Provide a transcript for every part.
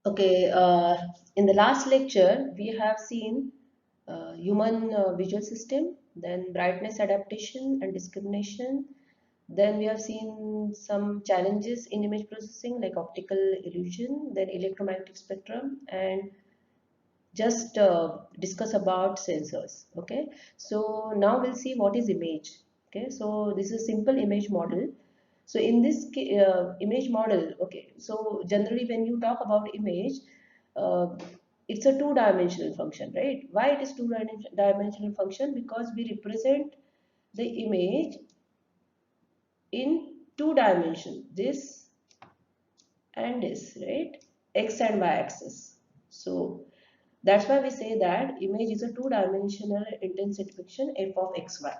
Okay, in the last lecture, we have seen human visual system, then brightness adaptation and discrimination. Then we have seen some challenges in image processing like optical illusion, then electromagnetic spectrum, and just discuss about sensors. Okay, so now we'll see what is image. Okay, so this is a simple image model. So in this image model, okay, so generally when you talk about image, uh, it's a two-dimensional function, right? Why it is two-dimensional function? Because we represent the image in two dimensions, this and this, right? X and Y axis. So that's why we say that image is a two-dimensional intensification f of xy.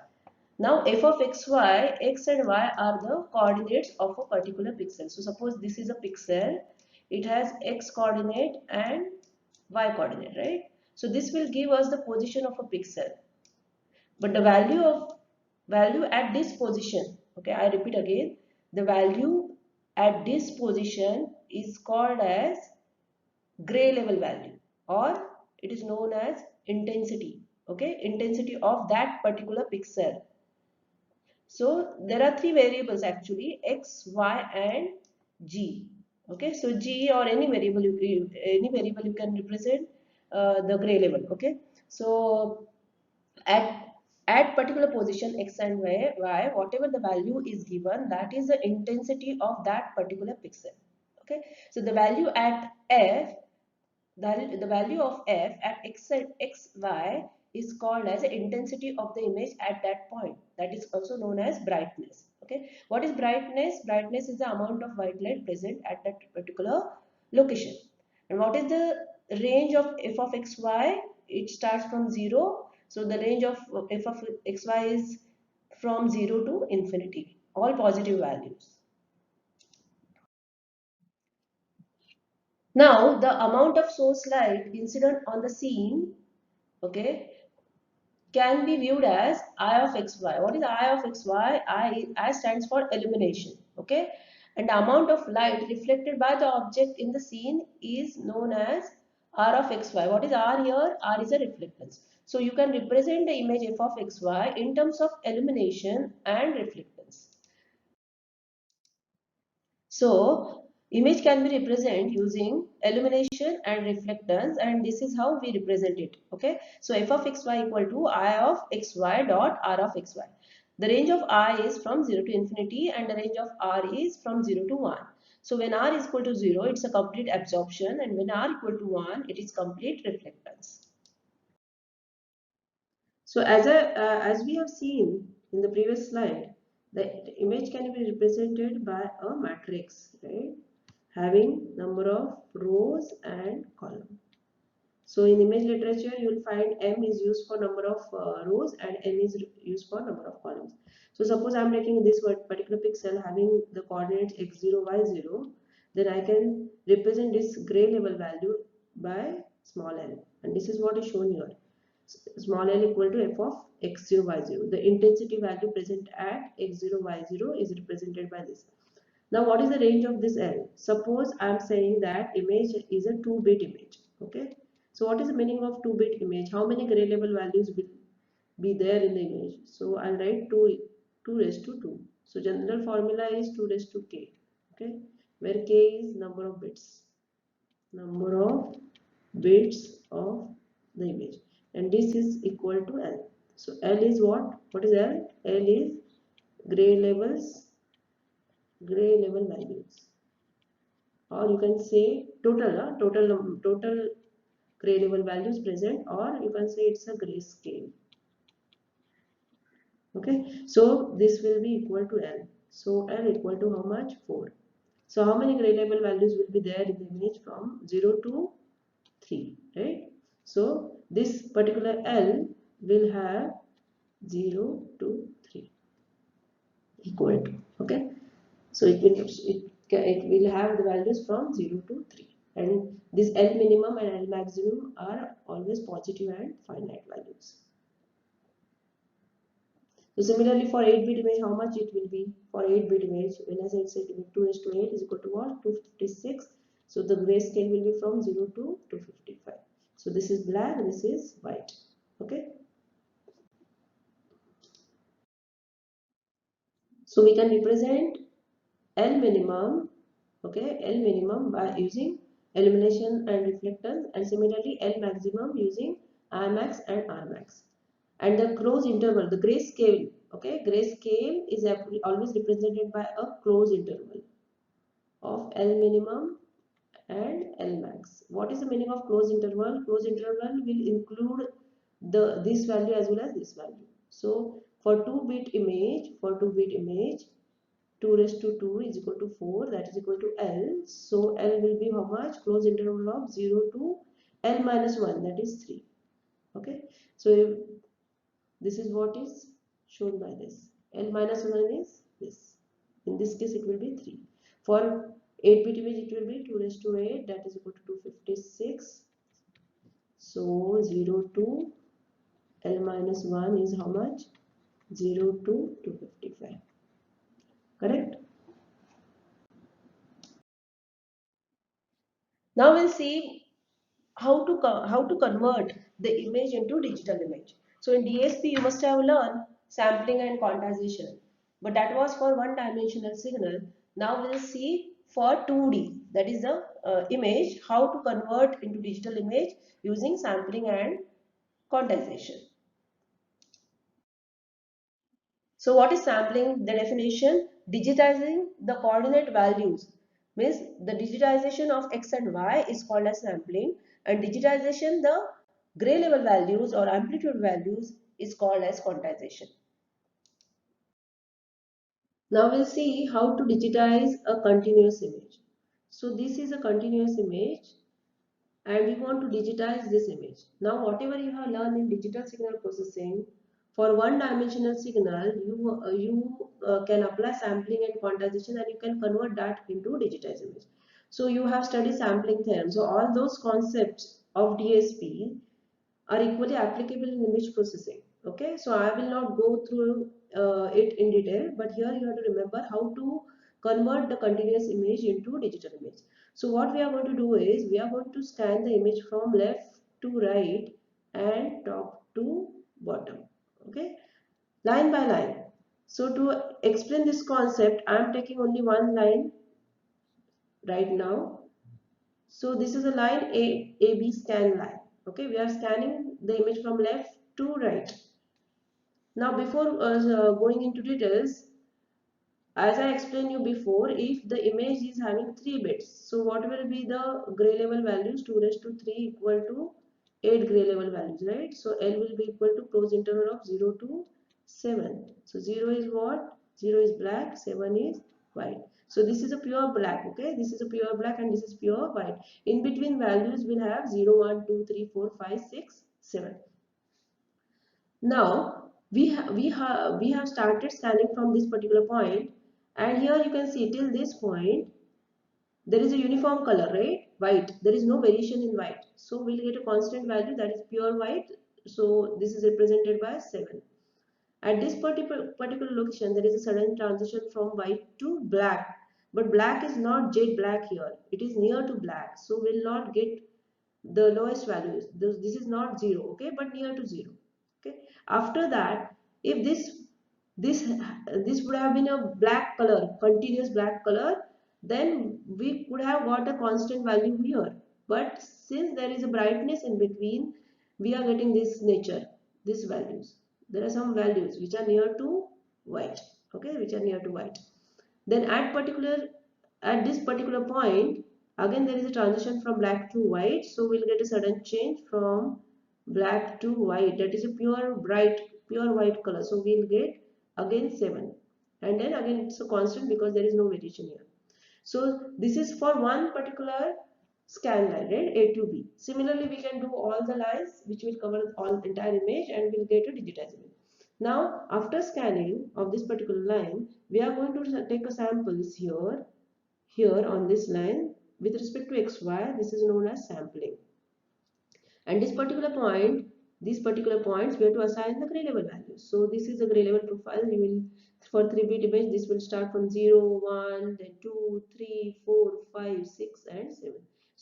Now f of xy, x and y are the coordinates of a particular pixel. So suppose this is a pixel, it has x coordinate and y coordinate, right? So this will give us the position of a pixel. But the value at this position, okay, I repeat again, the value at this position is called as gray level value, or it is known as intensity, okay, intensity of that particular pixel. So there are three variables actually, x, y and g. Okay, so g or any variable you can represent the gray level. Okay, so at particular position x and y, whatever the value is given, that is the intensity of that particular pixel. Okay, so the value at f, the value of f at xy is called as the intensity of the image at that point. That is also known as brightness. Okay, what is brightness? Brightness is the amount of white light present at that particular location. And what is the range of f of xy? It starts from 0. So the range of f of xy is from 0 to infinity, all positive values. Now the amount of source light incident on the scene, okay, can be viewed as I of xy. What is I of xy? I stands for illumination. Okay, and the amount of light reflected by the object in the scene is known as R of xy. What is R here? R is a reflectance. So you can represent the image f of xy in terms of illumination and reflectance. So image can be represented using illumination and reflectance, and this is how we represent it. Okay, so f of xy equal to I of xy dot R of xy. The range of I is from 0 to infinity and the range of R is from 0 to 1. So when R is equal to 0, it's a complete absorption, and when R equal to 1, it is complete reflectance. So as we have seen in the previous slide, the image can be represented by a matrix, right? Having number of rows and column. So in image literature, you will find M is used for number of rows and N is used for number of columns. So suppose I am taking this particular pixel having the coordinates x0, y0, then I can represent this gray level value by small l, and this is what is shown here. Small l equal to f of x0, y0. The intensity value present at x0, y0 is represented by this. Now what is the range of this L? Suppose I am saying that image is a 2-bit image. Okay. So what is the meaning of 2-bit image? How many gray level values will be there in the image? So I'll write 2 raised to 2. So general formula is 2 raised to k. Okay. Where k is number of bits. Number of bits of the image. And this is equal to L. So L is what? What is L? L is gray level values, or you can say total gray level values present, or you can say it's a gray scale. Okay, so this will be equal to L. So L equal to how much? 4. So how many gray level values will be there in the image from 0 to 3, right? So this particular L will have 0 to 3 equal to, okay. So it will have the values from 0 to 3, and this L minimum and L maximum are always positive and finite values. So similarly for 8-bit image, how much it will be? For 8-bit image, when I said 2 is to 8 is equal to what? 256. So the grayscale will be from 0 to 255. So this is black, this is white. Okay. So we can represent L minimum, okay, L minimum by using illumination and reflectance, and similarly L maximum using I max and R max. And the close interval, the grayscale, okay, grayscale is always represented by a close interval of L minimum and L max. What is the meaning of close interval? Close interval will include this value as well as this value. So for 2-bit image, 2 raised to 2 is equal to 4, that is equal to L. So L will be how much? Close interval of 0 to L minus 1, that is 3. Okay. So if this is what is shown by this. L minus 1 is this. In this case, it will be 3. For 8-bit image, it will be 2 raised to 8, that is equal to 256. So 0 to L minus 1 is how much? 0 to 255. Correct? Now we'll see how to convert the image into digital image. So in DSP you must have learned sampling and quantization, but that was for one dimensional signal. Now we'll see for 2D, that is the image, how to convert into digital image using sampling and quantization. So what is sampling? The definition: digitizing the coordinate values, means the digitization of x and y is called as sampling, and digitization the gray level values or amplitude values is called as quantization. Now we'll see how to digitize a continuous image. So this is a continuous image and we want to digitize this image. Now whatever you have learned in digital signal processing, for one dimensional signal you can apply sampling and quantization and you can convert that into digitized image. So you have studied sampling theorem. So all those concepts of DSP are equally applicable in image processing. Okay, so I will not go through it in detail, but here you have to remember how to convert the continuous image into digital image. So what we are going to do is we are going to scan the image from left to right and top to bottom. Okay, line by line. So to explain this concept, I am taking only one line right now. So this is a line AB scan line. Okay, we are scanning the image from left to right. Now before going into details, as I explained you before, if the image is having 3 bits, so what will be the gray level values? 2 raised to 3 equal to 8 gray level values, right? So L will be equal to close interval of 0 to 7. So 0 is what? 0 is black, 7 is white. So this is a pure black, okay? This is a pure black and this is pure white. In between values will have 0, 1, 2, 3, 4, 5, 6, 7. Now we have started scanning from this particular point, and here you can see till this point there is a uniform color, right? White. There is no variation in white. So we'll get a constant value, that is pure white. So this is represented by 7. At this particular location, there is a sudden transition from white to black. But black is not jet black here. It is near to black. So we'll not get the lowest values. This is not 0, okay, but near to 0. Okay. After that, if this this would have been a black color, continuous black color, then we could have got a constant value here. But since there is a brightness in between, we are getting this nature, these values. There are some values which are near to white, okay, which are near to white. Then at this particular point, again there is a transition from black to white, so we'll get a sudden change from black to white, that is a pure white color. So we'll get again 7, and then again it's a constant because there is no variation here. So this is for one particular scan line, right? A to B. Similarly, we can do all the lines which will cover all entire image and we'll get a digitized image. Now, after scanning of this particular line, we are going to take a samples here on this line with respect to XY. This is known as sampling. And these particular points, we have to assign the gray level values. So this is the gray level profile. You will, for 3-bit image, this will start from 0, 1, then 2, 3, 4, 5, 6, and 7.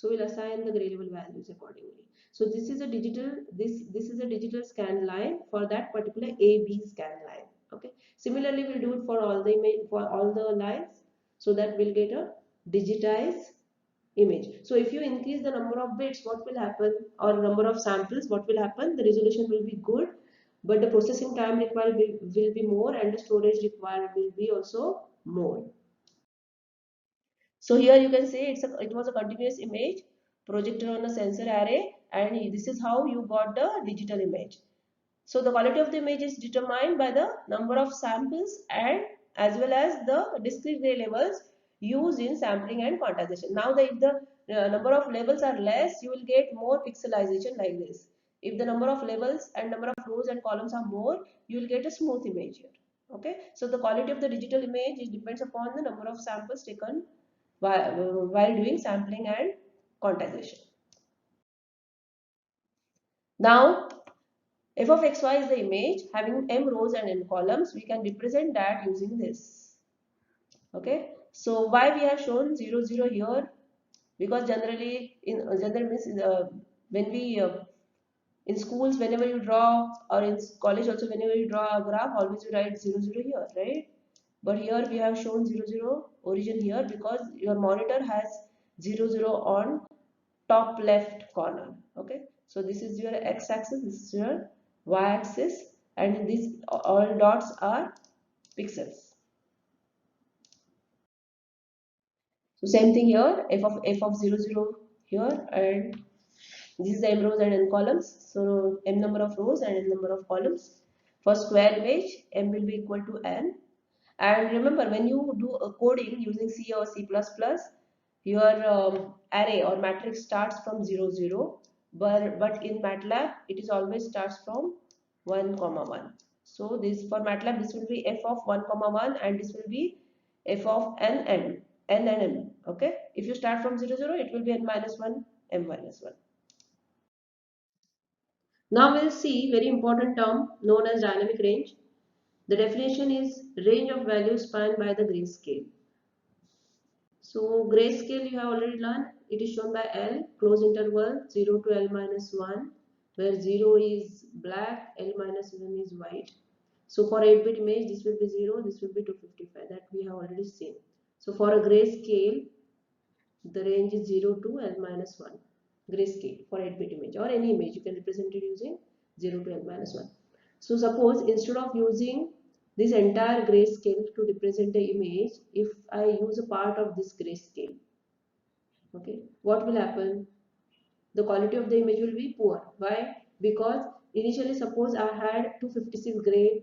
So we'll assign the gray level values accordingly. So this is a digital, this is a digital scan line for that particular AB scan line. Okay. Similarly, we'll do it for all the image, for all the lines, so that we'll get a digitized image. So if you increase the number of bits, what will happen, or number of samples, what will happen? The resolution will be good, but the processing time required will be more, and the storage required will be also more. So here you can say it was a continuous image projected on a sensor array, and this is how you got the digital image. So the quality of the image is determined by the number of samples and as well as the discrete gray levels used in sampling and quantization. Now, if the number of levels are less, you will get more pixelization like this. If the number of levels and number of rows and columns are more, you will get a smooth image here. Okay, so the quality of the digital image depends upon the number of samples taken while doing sampling and quantization. Now, f of xy is the image having m rows and n columns. We can represent that using this. Okay. So why we have shown 0, 0 here? Because generally in general means when we in schools, whenever you draw, or in college also, whenever you draw a graph, always you write 0, 0 here, right? But here we have shown 0, 0 origin here because your monitor has 0, 0 on top left corner. Okay, so this is your x-axis, this is your y-axis, and these all dots are pixels. So same thing here, f of 0, 0 here, and this is the m rows and n columns. So m number of rows and n number of columns. For square image, m will be equal to n. And remember, when you do a coding using C or C++, your array or matrix starts from 0, 0. But in MATLAB, it is always starts from 1, comma 1. So this for MATLAB, this will be f of 1, comma 1, and this will be f of n and m. Okay. If you start from 0, 0, it will be n minus 1, m minus 1. Now we'll see very important term known as dynamic range. The definition is range of values spanned by the grayscale. So grayscale you have already learned. It is shown by L, close interval 0 to L minus 1, where 0 is black, L minus 1 is white. So for 8-bit image, this will be 0, this will be 255. That we have already seen. So for a grayscale, the range is 0 to L minus 1. Grayscale for 8-bit image or any image, you can represent it using 0 to L minus 1. So suppose instead of using this entire grayscale to represent the image, if I use a part of this grayscale, okay, what will happen? The quality of the image will be poor. Why? Because initially suppose I had 256 gray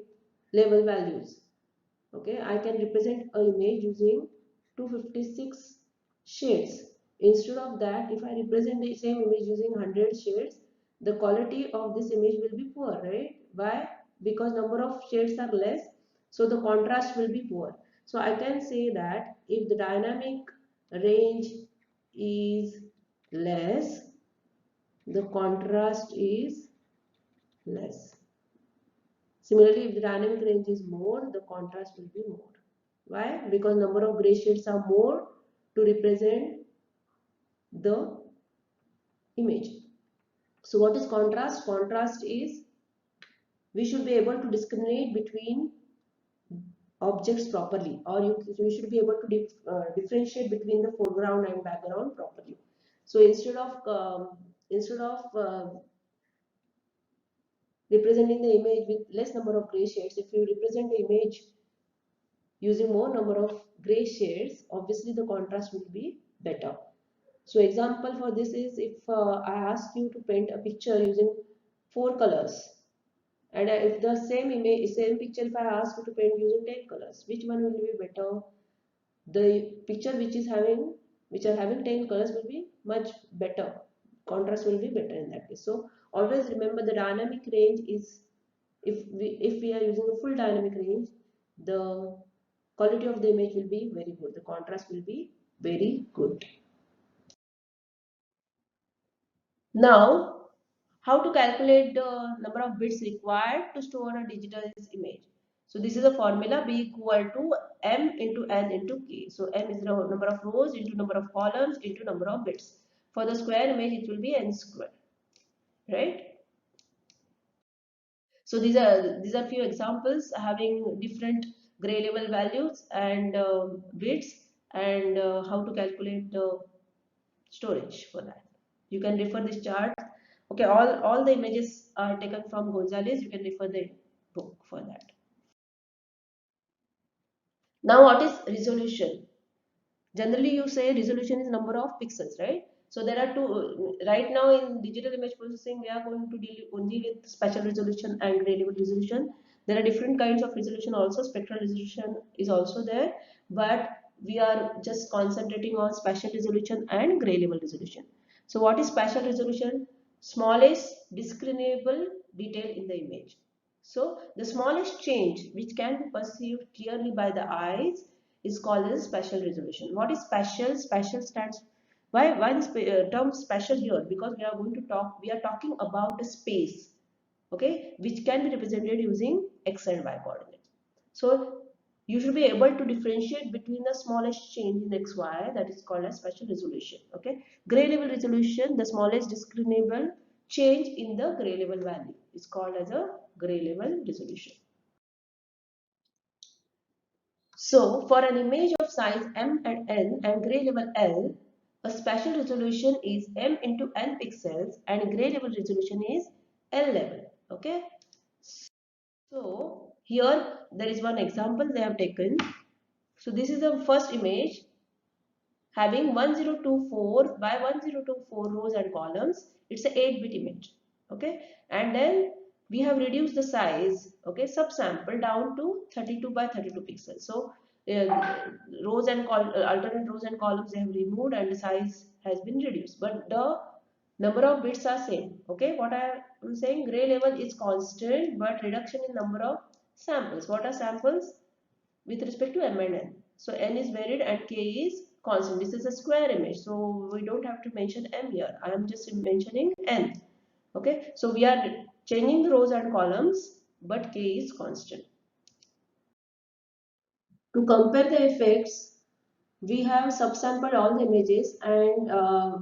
level values. Okay, I can represent an image using 256 shades. Instead of that, if I represent the same image using 100 shades, the quality of this image will be poor, right? Why? Because number of shades are less, so the contrast will be poor. So I can say that if the dynamic range is less, the contrast is less. Similarly, if the dynamic range is more, the contrast will be more. Why? Because number of gray shades are more to represent the image. So what is contrast? Contrast is we should be able to discriminate between objects properly, or you should be able to differentiate between the foreground and background properly. So instead of representing the image with less number of gray shades, if you represent the image using more number of gray shades, obviously the contrast will be better. So example for this is if I ask you to paint a picture using 4 colors, and if the same picture, if I ask you to paint using 10 colors, which one will be better? The picture which are having 10 colors will be much better. Contrast will be better in that case. So always remember the dynamic range is, if we are using a full dynamic range, the quality of the image will be very good. The contrast will be very good. Now, how to calculate the number of bits required to store a digital image? So this is a formula, B equal to M into N into K. So M is the number of rows into number of columns into number of bits. For the square image, it will be n square, right? So these are few examples having different gray level values and bits, and how to calculate the storage for that. You can refer this chart. Okay, all the images are taken from Gonzalez. You can refer the book for that. Now, what is resolution? Generally, you say resolution is number of pixels, right? So there are two. Right now in digital image processing, we are going to deal only with spatial resolution and gray level resolution. There are different kinds of resolution also. Spectral resolution is also there, but we are just concentrating on spatial resolution and gray level resolution. So what is spatial resolution? Smallest discernible detail in the image. So the smallest change which can be perceived clearly by the eyes is called as spatial resolution. What is spatial? Spatial stands, why this term spatial here? Because we are talking about a space, okay, which can be represented using x and y coordinates. So you should be able to differentiate between the smallest change in xy, that is called as spatial resolution. Okay, gray level resolution, the smallest discernible change in the gray level value is called as a gray level resolution. So for an image of size m and n and gray level L, a spatial resolution is m into n pixels and gray level resolution is L level. Okay. So here there is one example they have taken. So this is the first image having 1024 by 1024 rows and columns. It's a 8-bit image. Okay, and then we have reduced the size, okay, subsample down to 32 by 32 pixels. So rows and alternate rows and columns they have removed and the size has been reduced, but the number of bits are same. Okay, what I am saying, gray level is constant but reduction in number of samples. What are samples? With respect to m and n. So n is varied and k is constant. This is a square image, so we don't have to mention m here. I am just mentioning n. Okay, so we are changing the rows and columns, but k is constant. To compare the effects, we have subsampled all the images and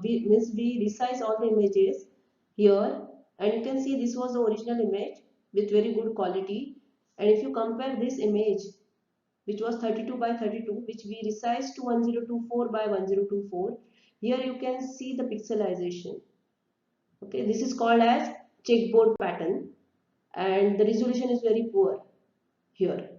we resize all the images here, and you can see this was the original image with very good quality. And if you compare this image, which was 32 by 32, which we resized to 1024 by 1024. Here you can see the pixelization. Okay, this is called as checkboard pattern, and the resolution is very poor here.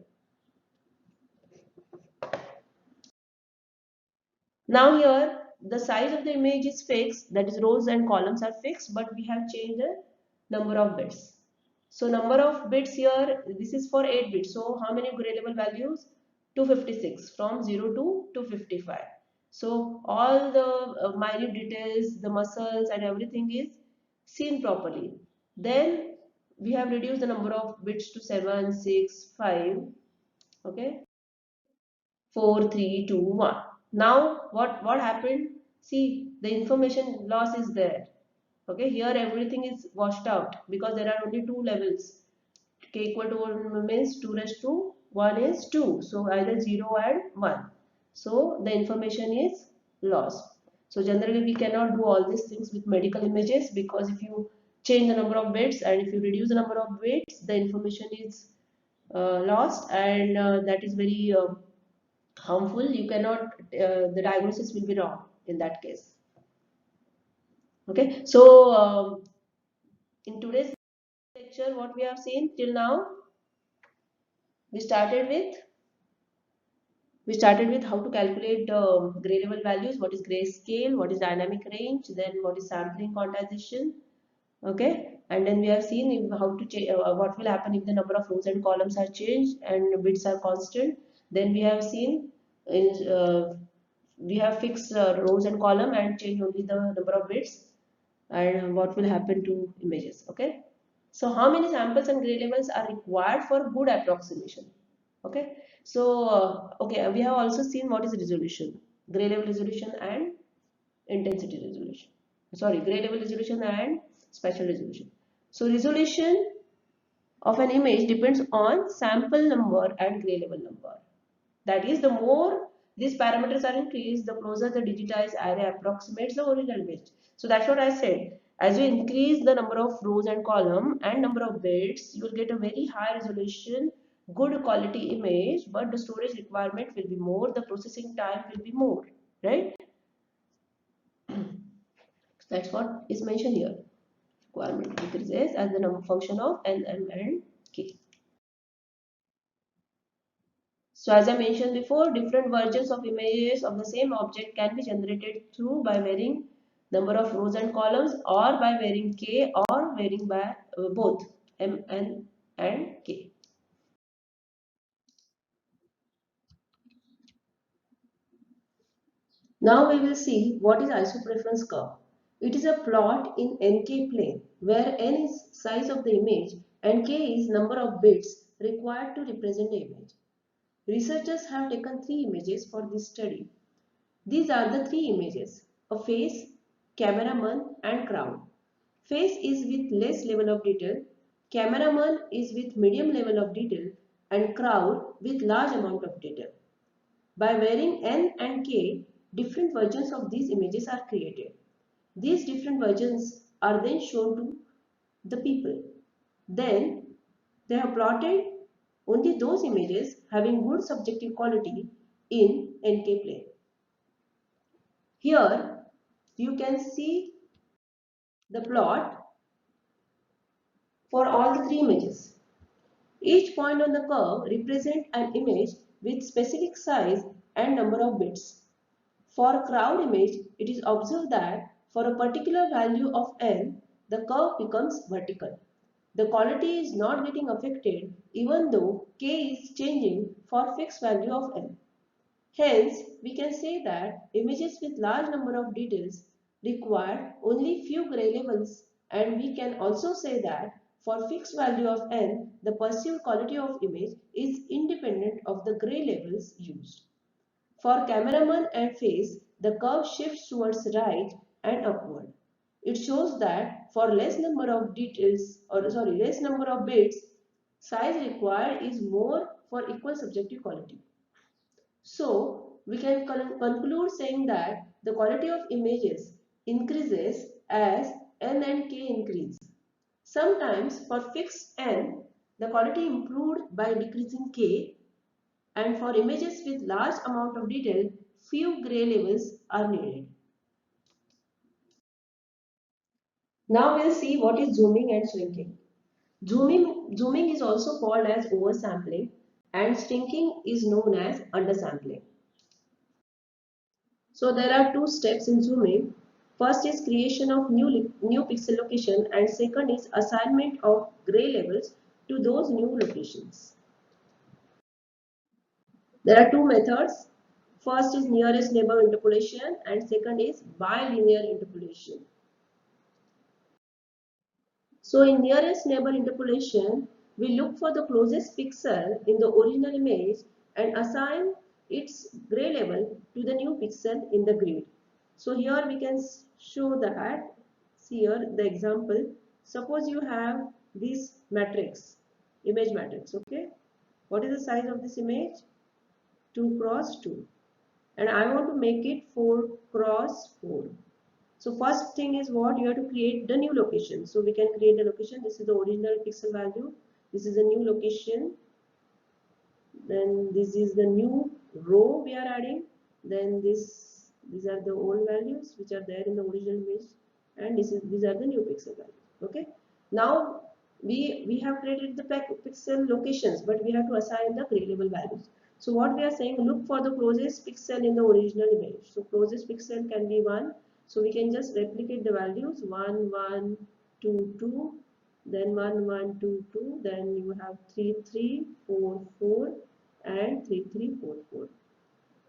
Now here the size of the image is fixed, that is rows and columns are fixed, but we have changed the number of bits. So number of bits here, this is for 8 bits. So how many gray level values? 256, from 0 to 255. So all the minute details, the muscles and everything is seen properly. Then we have reduced the number of bits to 7, 6, 5. Okay. 4, 3, 2, 1. Now what happened? See, the information loss is there. Okay, here everything is washed out because there are only two levels. K equal to 1 means 2 raised to 1 is 2. So either 0 and 1. So the information is lost. So generally we cannot do all these things with medical images, because if you change the number of bits and if you reduce the number of bits, the information is lost, and that is very harmful. You cannot, the diagnosis will be wrong in that case. Okay, so in today's lecture, what we have seen till now, we started with how to calculate gray level values, what is gray scale, what is dynamic range, then what is sampling quantization. Okay, and then we have seen how to change what will happen if the number of rows and columns are changed and bits are constant. Then we have seen we have fixed rows and column and change only the number of bits, and what will happen to images. Okay, so how many samples and gray levels are required for good approximation? Okay, so okay, we have also seen what is resolution, gray level resolution and intensity resolution, sorry, gray level resolution and spatial resolution. So resolution of an image depends on sample number and gray level number. That is, the more these parameters are increased, the closer the digitized array approximates the original image. So that's what I said. As you increase the number of rows and column and number of bits, you will get a very high resolution, good quality image, but the storage requirement will be more, the processing time will be more, right? That's what is mentioned here. Requirement increases as the number function of n, m, and k. So as I mentioned before, different versions of images of the same object can be generated through by varying number of rows and columns, or by varying k, or varying by both m, n, and k. Now we will see what is isopreference curve. It is a plot in nk plane where n is size of the image and k is number of bits required to represent the image. Researchers have taken three images for this study. These are the three images: a face, cameraman, and crowd. Face is with less level of detail, cameraman is with medium level of detail, and crowd with large amount of detail. By varying n and k, different versions of these images are created. These different versions are then shown to the people. Then they have plotted only those images having good subjective quality in NK plane. Here you can see the plot for all the three images. Each point on the curve represents an image with specific size and number of bits. For a crowd image, it is observed that for a particular value of n, the curve becomes vertical. The quality is not getting affected even though k is changing for fixed value of n. Hence, we can say that images with large number of details require only few gray levels, and we can also say that for fixed value of n, the perceived quality of image is independent of the gray levels used. For cameraman and face, the curve shifts towards right and upward. It shows that for less number of less number of bits, size required is more for equal subjective quality. So, we can conclude saying that the quality of images increases as n and k increase. Sometimes for fixed n, the quality improved by decreasing k, and for images with large amount of detail, few gray levels are needed. Now we'll see what is zooming and shrinking. Zooming is also called as oversampling, and shrinking is known as undersampling. So there are two steps in zooming. First is creation of new pixel location, and second is assignment of gray levels to those new locations. There are two methods. First is nearest neighbor interpolation, and second is bilinear interpolation. So in nearest neighbor interpolation, we look for the closest pixel in the original image and assign its gray level to the new pixel in the grid. So here we can show that, see here the example. Suppose you have this matrix, image matrix, okay? What is the size of this image? 2 cross 2. And I want to make it 4 cross 4. So first thing is what? You have to create the new location. So we can create the location. This is the original pixel value. This is a new location. Then this is the new row we are adding. Then these are the old values which are there in the original image, and these are the new pixel values. Okay. Now we have created the pixel locations, but we have to assign the gray level values. So what we are saying, look for the closest pixel in the original image. So closest pixel can be 1. So we can just replicate the values 1, 1, 2, 2, then 1, 1, 2, 2, then you have 3, 3, 4, 4, and 3, 3, 4, 4.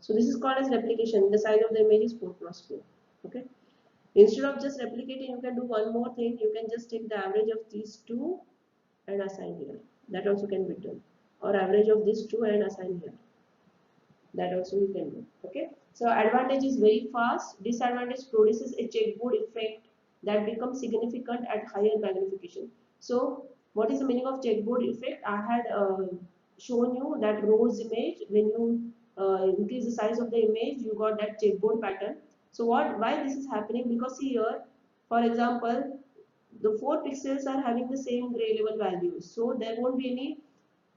So this is called as replication. The size of the image is 4 cross 4. Okay. Instead of just replicating, you can do one more thing. You can just take the average of these two and assign here. That also can be done. Or average of these two and assign here. That also you can do. Okay. So advantage is very fast. Disadvantage produces a checkboard effect that becomes significant at higher magnification. So what is the meaning of checkboard effect? I had shown you that rose image. When you increase the size of the image, you got that checkerboard pattern. So why this is happening? Because see here, for example, the 4 pixels are having the same gray level values, so there won't be any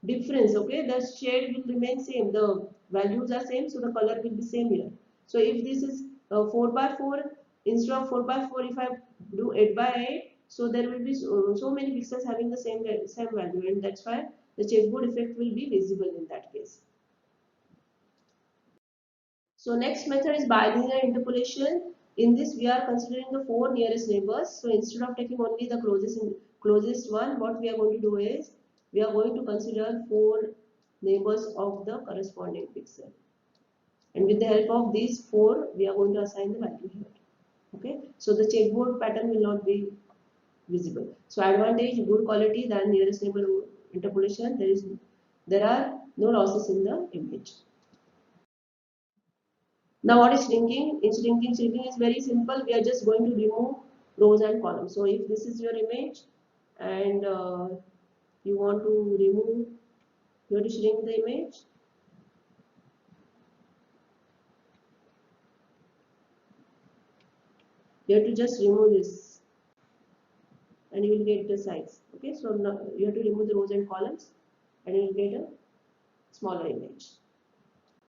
difference. Okay, the shade will remain same, the values are same, so the color will be same here. So if this is 4 by 4, instead of 4 by 4, if I do 8 by 8, so there will be so many pixels having the same value, and that's why the checkerboard effect will be visible in that case. So next method is bilinear interpolation. In this we are considering the 4 nearest neighbors. So instead of taking only the closest one, what we are going to do is we are going to consider 4 neighbors of the corresponding pixel. And with the help of these 4, we are going to assign the value here. Okay. So the checkerboard pattern will not be visible. So advantage, good quality than nearest neighbor interpolation. There are no losses in the image. Now what is shrinking? In shrinking, shrinking is very simple. We are just going to remove rows and columns. So if this is your image and you want to remove, you have to shrink the image. You have to just remove this and you will get the size. Okay, so now you have to remove the rows and columns and you will get a smaller image.